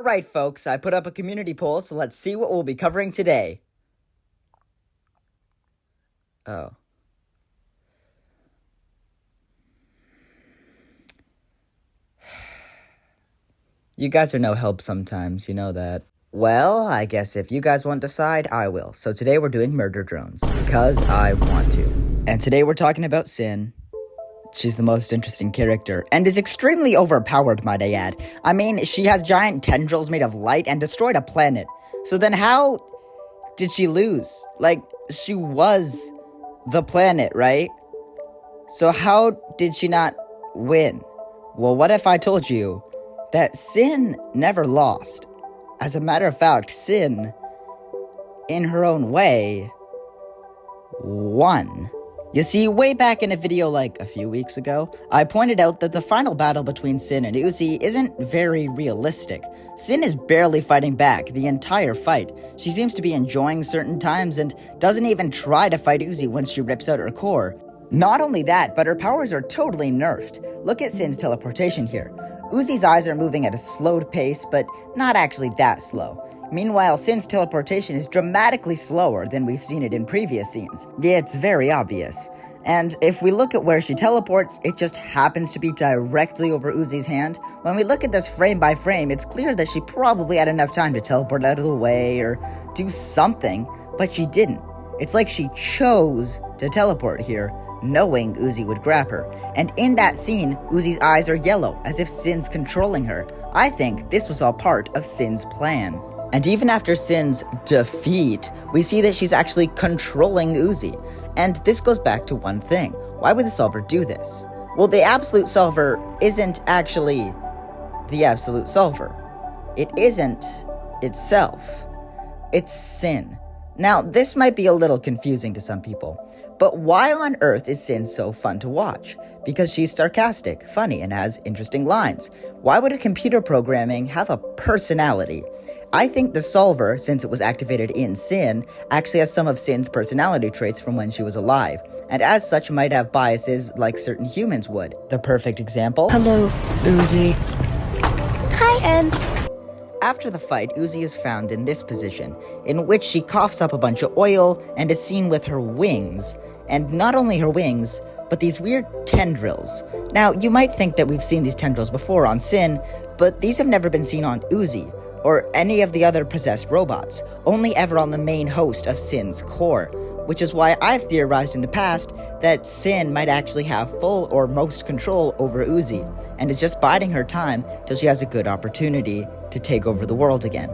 Alright folks, I put up a community poll, so let's see what we'll be covering today. Oh. You guys are no help sometimes, you know that. Well, I guess if you guys want to decide, I will. So today we're doing murder drones, because I want to. And today we're talking about Sin. She's the most interesting character, and is extremely overpowered, might I add. I mean, she has giant tendrils made of light and destroyed a planet. So then how did she lose? Like, she was the planet, right? So how did she not win? Well, what if I told you that Sin never lost? As a matter of fact, Sin, in her own way, won. You see, way back in a video like a few weeks ago, I pointed out that the final battle between Sin and Uzi isn't very realistic. Sin is barely fighting back the entire fight. She seems to be enjoying certain times and doesn't even try to fight Uzi once she rips out her core. Not only that, but her powers are totally nerfed. Look at Sin's teleportation here. Uzi's eyes are moving at a slowed pace, but not actually that slow. Meanwhile, Sin's teleportation is dramatically slower than we've seen it in previous scenes. Yeah, it's very obvious. And if we look at where she teleports, it just happens to be directly over Uzi's hand. When we look at this frame by frame, it's clear that she probably had enough time to teleport out of the way or do something, but she didn't. It's like she chose to teleport here, knowing Uzi would grab her. And in that scene, Uzi's eyes are yellow, as if Sin's controlling her. I think this was all part of Sin's plan. And even after Sin's defeat, we see that she's actually controlling Uzi. And this goes back to one thing. Why would the Solver do this? Well, the Absolute Solver isn't actually the Absolute Solver. It isn't itself. It's Sin. Now, this might be a little confusing to some people, but why on earth is Sin so fun to watch? Because she's sarcastic, funny, and has interesting lines. Why would a computer programming have a personality? I think the Solver, since it was activated in Sin, actually has some of Sin's personality traits from when she was alive, and as such might have biases like certain humans would. The perfect example? Hello, Uzi. Hi, Em. After the fight, Uzi is found in this position, in which she coughs up a bunch of oil and is seen with her wings. And not only her wings, but these weird tendrils. Now, you might think that we've seen these tendrils before on Sin, but these have never been seen on Uzi, or any of the other possessed robots, only ever on the main host of Sin's core, which is why I've theorized in the past that Sin might actually have full or most control over Uzi, and is just biding her time till she has a good opportunity to take over the world again.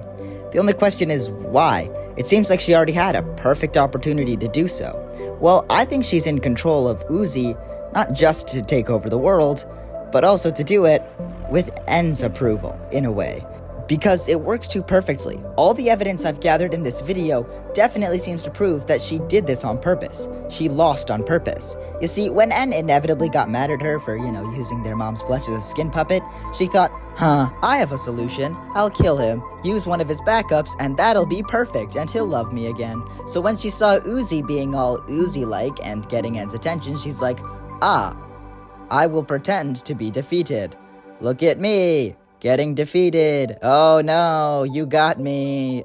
The only question is why? It seems like she already had a perfect opportunity to do so. Well, I think she's in control of Uzi, not just to take over the world, but also to do it with N's approval, in a way. Because it works too perfectly. All the evidence I've gathered in this video definitely seems to prove that she did this on purpose. She lost on purpose. You see, when N inevitably got mad at her for, using their mom's flesh as a skin puppet, she thought, I have a solution. I'll kill him, use one of his backups, and that'll be perfect, and he'll love me again. So when she saw Uzi being all Uzi-like and getting N's attention, she's like, I will pretend to be defeated. Look at me. Getting defeated. Oh no, you got me.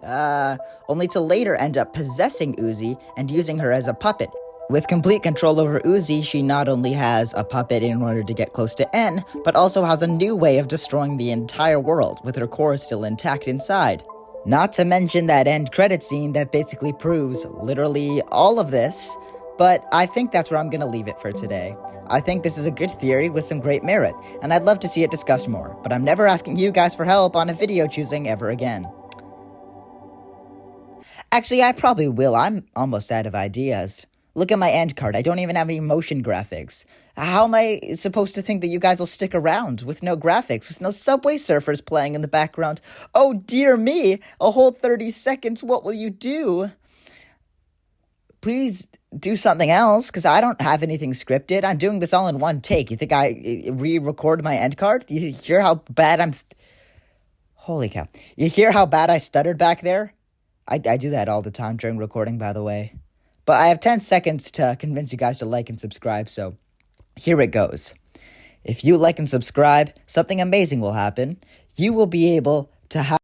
Only to later end up possessing Uzi and using her as a puppet. With complete control over Uzi, she not only has a puppet in order to get close to N, but also has a new way of destroying the entire world, with her core still intact inside. Not to mention that end credit scene that basically proves literally all of this, but I think that's where I'm gonna leave it for today. I think this is a good theory with some great merit, and I'd love to see it discussed more, but I'm never asking you guys for help on a video choosing ever again. Actually, I probably will. I'm almost out of ideas. Look at my end card. I don't even have any motion graphics. How am I supposed to think that you guys will stick around with no graphics, with no Subway Surfers playing in the background? Oh dear me, a whole 30 seconds, what will you do? Please do something else, because I don't have anything scripted. I'm doing this all in one take. You think I re-record my end card? You hear how bad Holy cow. You hear how bad I stuttered back there? I do that all the time during recording, by the way. But I have 10 seconds to convince you guys to like and subscribe, so here it goes. If you like and subscribe, something amazing will happen. You will be able to have